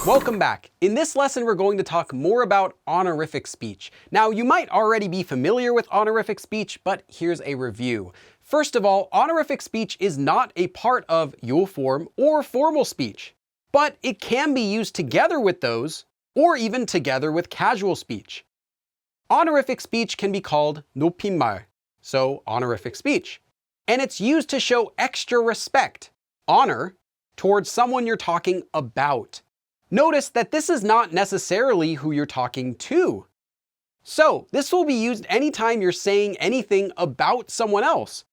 Welcome back. In this lesson, we're going to talk more about honorific speech. Now, you might already be familiar with honorific speech, but here's a review. First of all, honorific speech is not a part of yo form or formal speech, but it can be used together with those, or even together with casual speech. Honorific speech can be called 높임말, so honorific speech, and it's used to show extra respect, honor, towards someone you're talking about. Notice that this is not necessarily who you're talking to. So this will be used anytime you're saying anything about someone else.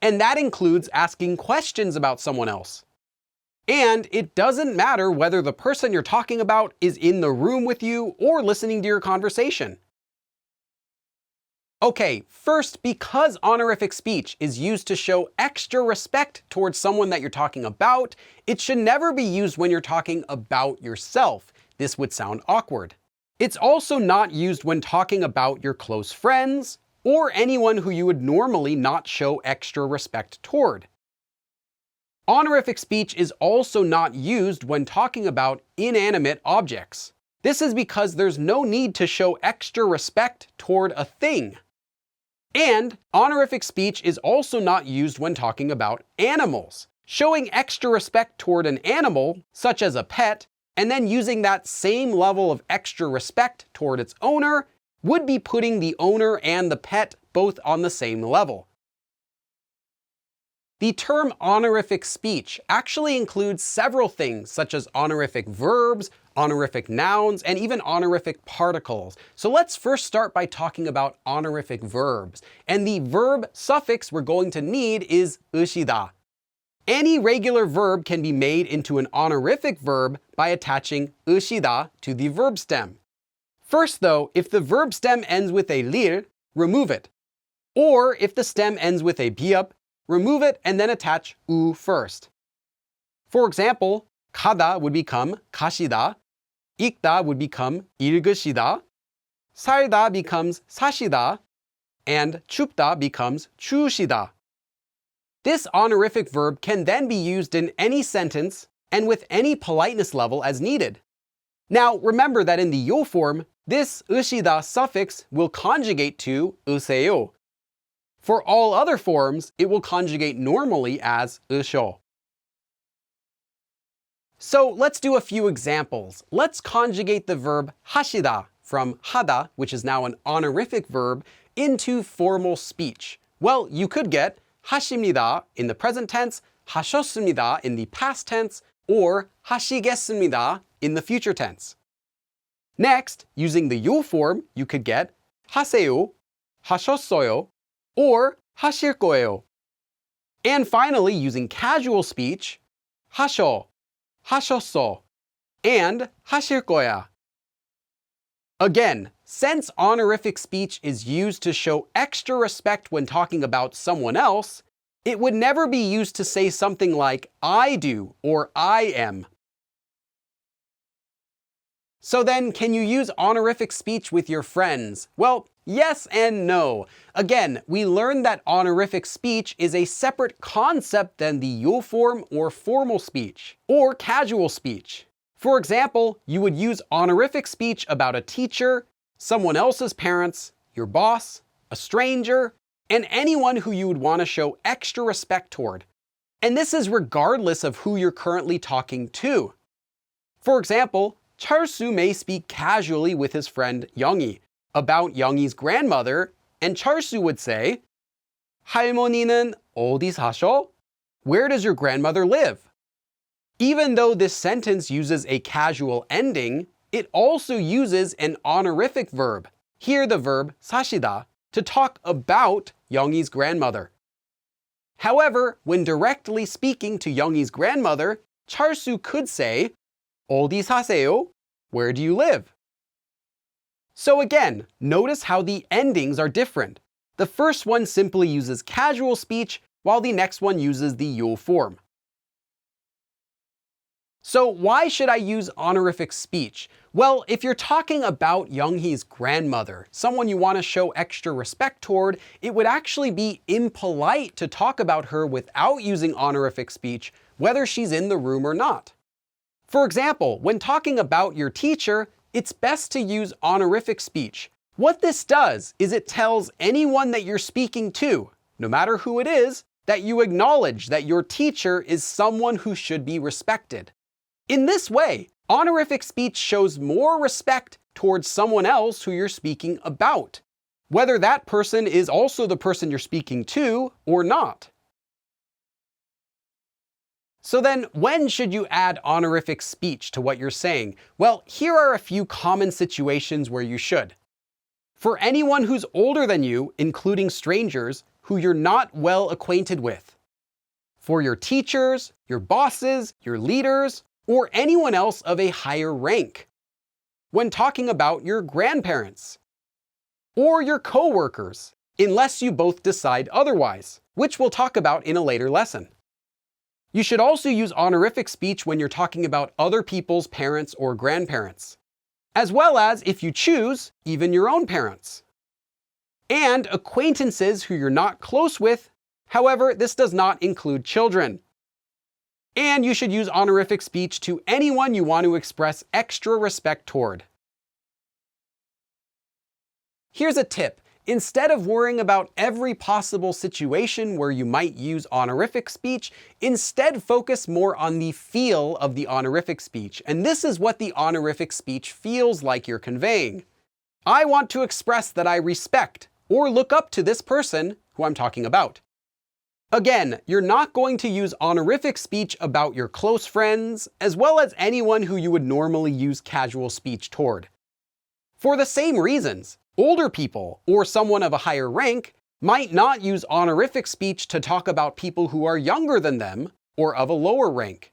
And that includes asking questions about someone else. And it doesn't matter whether the person you're talking about is in the room with you or listening to your conversation. Okay, first, because honorific speech is used to show extra respect towards someone that you're talking about, it should never be used when you're talking about yourself. This would sound awkward. It's also not used when talking about your close friends or anyone who you would normally not show extra respect toward. Honorific speech is also not used when talking about inanimate objects. This is because there's no need to show extra respect toward a thing. And honorific speech is also not used when talking about animals. Showing extra respect toward an animal, such as a pet, and then using that same level of extra respect toward its owner would be putting the owner and the pet both on the same level. The term honorific speech actually includes several things, such as honorific verbs, honorific nouns, and even honorific particles. So let's first start by talking about honorific verbs. And the verb suffix we're going to need is 으시다. Any regular verb can be made into an honorific verb by attaching 으시다 to the verb stem. First though, if the verb stem ends with a lir, remove it. Or if the stem ends with a 비읍, remove it and then attach 우 first. For example, 가다 would become 가시다, 읽다 would become 읽으시다, 살다 becomes 사시다, and 춥다 becomes 추우시다. This honorific verb can then be used in any sentence and with any politeness level as needed. Now, remember that in the yo form, this 으시다 suffix will conjugate to 으세요. For all other forms, it will conjugate normally as 으셔. So let's do a few examples. Let's conjugate the verb 하시다 from 하다, which is now an honorific verb, into formal speech. Well, you could get 하십니다 in the present tense, 하셨습니다 in the past tense, or 하시겠습니다 in the future tense. Next, using the yo form, you could get 하세요, 하셨어요, or 하실 거예요. And finally, using casual speech, 하셔, 하셨어, and 하실 거야. Again, since honorific speech is used to show extra respect when talking about someone else, it would never be used to say something like I do or I am. So then, can you use honorific speech with your friends? Well, yes and no. Again, we learned that honorific speech is a separate concept than the yo form or formal speech, or casual speech. For example, you would use honorific speech about a teacher, someone else's parents, your boss, a stranger, and anyone who you would want to show extra respect toward. And this is regardless of who you're currently talking to. For example, 철수 may speak casually with his friend 영희 about 영희's grandmother, and 철수 would say, 할머니는 어디 사셔? Where does your grandmother live? Even though this sentence uses a casual ending, it also uses an honorific verb, here the verb 사시다, to talk about 영희's grandmother. However, when directly speaking to 영희's grandmother, 철수 could say, 어디 사세요? Where do you live? So again, notice how the endings are different. The first one simply uses casual speech, while the next one uses the yo form. So why should I use honorific speech? Well, if you're talking about Young-hee's grandmother, someone you want to show extra respect toward, it would actually be impolite to talk about her without using honorific speech, whether she's in the room or not. For example, when talking about your teacher, it's best to use honorific speech. What this does is it tells anyone that you're speaking to, no matter who it is, that you acknowledge that your teacher is someone who should be respected. In this way, honorific speech shows more respect towards someone else who you're speaking about, whether that person is also the person you're speaking to or not. So then, when should you add honorific speech to what you're saying? Well, here are a few common situations where you should. For anyone who's older than you, including strangers, who you're not well acquainted with. For your teachers, your bosses, your leaders, or anyone else of a higher rank. When talking about your grandparents. Or your coworkers, unless you both decide otherwise, which we'll talk about in a later lesson. You should also use honorific speech when you're talking about other people's parents or grandparents, as well as, if you choose, even your own parents. And acquaintances who you're not close with, however, this does not include children. And you should use honorific speech to anyone you want to express extra respect toward. Here's a tip. Instead of worrying about every possible situation where you might use honorific speech, instead focus more on the feel of the honorific speech. And this is what the honorific speech feels like you're conveying. I want to express that I respect or look up to this person who I'm talking about. Again, you're not going to use honorific speech about your close friends, as well as anyone who you would normally use casual speech toward. For the same reasons, older people or someone of a higher rank might not use honorific speech to talk about people who are younger than them or of a lower rank.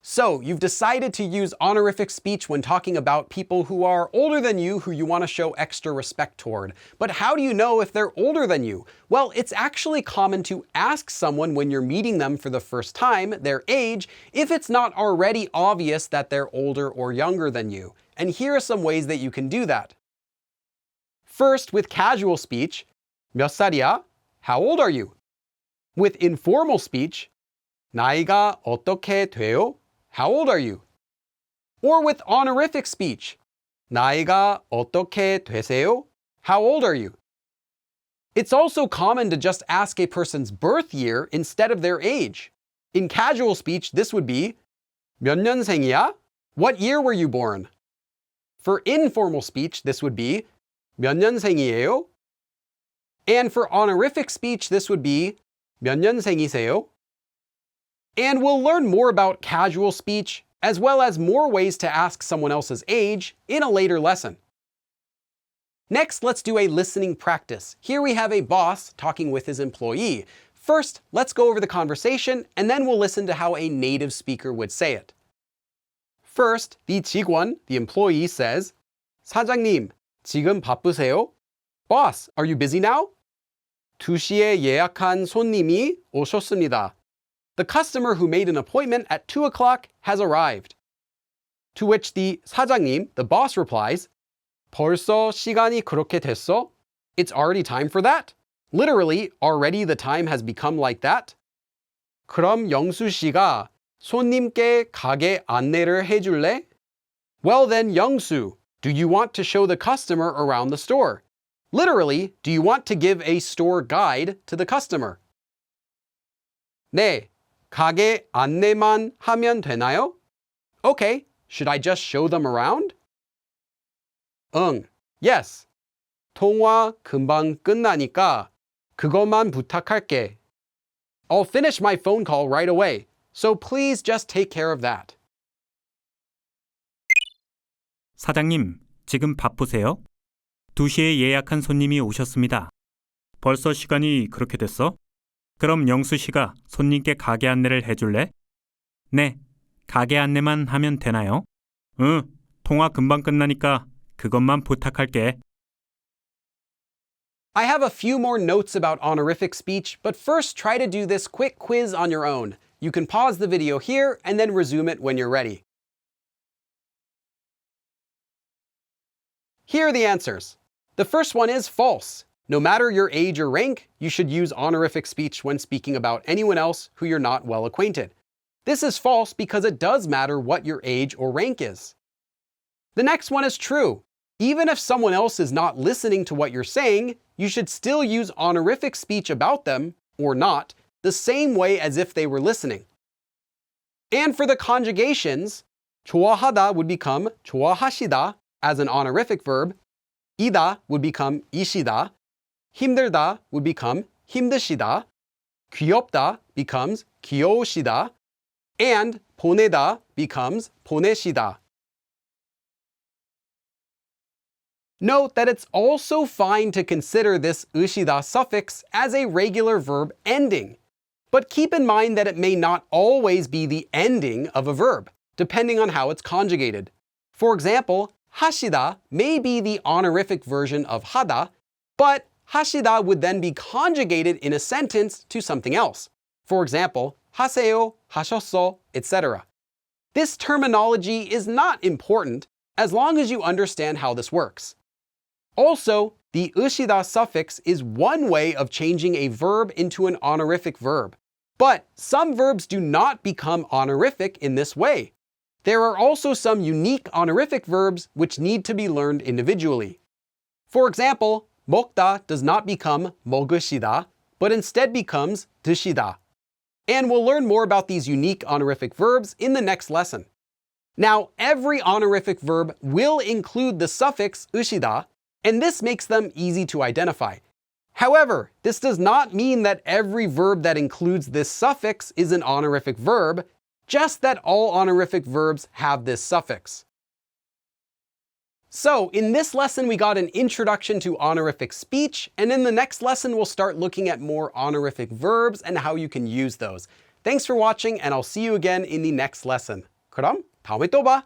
So, you've decided to use honorific speech when talking about people who are older than you who you want to show extra respect toward. But how do you know if they're older than you? Well, it's actually common to ask someone when you're meeting them for the first time their age if it's not already obvious that they're older or younger than you. And here are some ways that you can do that. First, with casual speech, 몇 살이야? How old are you? With informal speech, 나이가 어떻게 돼요? How old are you? Or with honorific speech, 나이가 어떻게 되세요? How old are you? It's also common to just ask a person's birth year instead of their age. In casual speech, this would be 몇 년생이야? What year were you born? For informal speech, this would be 몇 년생이에요? And for honorific speech, this would be 몇 년생이세요? And we'll learn more about casual speech, as well as more ways to ask someone else's age in a later lesson. Next, let's do a listening practice. Here we have a boss talking with his employee. First, let's go over the conversation, and then we'll listen to how a native speaker would say it. First, the 직원, the employee, says, 사장님, 지금 바쁘세요? Boss, are you busy now? 2시에 예약한 손님이 오셨습니다. The customer who made an appointment at 2 o'clock has arrived. To which the 사장님, the boss, replies, 벌써 시간이 그렇게 됐어? It's already time for that? Literally, already the time has become like that? 그럼 영수 씨가 손님께 가게 안내를 해줄래? Well then, 영수, do you want to show the customer around the store? Literally, do you want to give a store guide to the customer? 네, 가게 안내만 하면 되나요? Okay, should I just show them around? 응, yes. 통화 금방 끝나니까 그것만 부탁할게. I'll finish my phone call right away, so please just take care of that. 사장님, 지금 바쁘세요? 2시에 예약한 손님이 오셨습니다. 벌써 시간이 그렇게 됐어? 그럼 영수 씨가 손님께 가게 안내를 해줄래? 네, 가게 안내만 하면 되나요? 응, 통화 금방 끝나니까 그것만 부탁할게. I have a few more notes about honorific speech, but first try to do this quick quiz on your own. You can pause the video here and then resume it when you're ready. Here are the answers. The first one is false. No matter your age or rank, you should use honorific speech when speaking about anyone else who you're not well acquainted. This is false because it does matter what your age or rank is. The next one is true. Even if someone else is not listening to what you're saying, you should still use honorific speech about them, or not, the same way as if they were listening. And for the conjugations, 좋아하다 would become 좋아하시다 as an honorific verb, 이다 would become 이시다, 힘들다 would become 힘드시다, 귀엽다 becomes 귀여우시다, and 보내다 becomes 보내시다. Note that it's also fine to consider this 으시다 suffix as a regular verb ending. But keep in mind that it may not always be the ending of a verb, depending on how it's conjugated. For example, 하시다 may be the honorific version of 하다, but 하시다 would then be conjugated in a sentence to something else. For example, 하세요, 하셨어, etc. This terminology is not important as long as you understand how this works. Also, the 으시다 suffix is one way of changing a verb into an honorific verb. But some verbs do not become honorific in this way. There are also some unique honorific verbs which need to be learned individually. For example, 먹다 does not become 먹으시다, but instead becomes 드시다. And we'll learn more about these unique honorific verbs in the next lesson. Now, every honorific verb will include the suffix 으시다, and this makes them easy to identify. However, this does not mean that every verb that includes this suffix is an honorific verb, just that all honorific verbs have this suffix. So, in this lesson we got an introduction to honorific speech, and in the next lesson we'll start looking at more honorific verbs and how you can use those. Thanks for watching, and I'll see you again in the next lesson. 그럼 다음에 또 봐!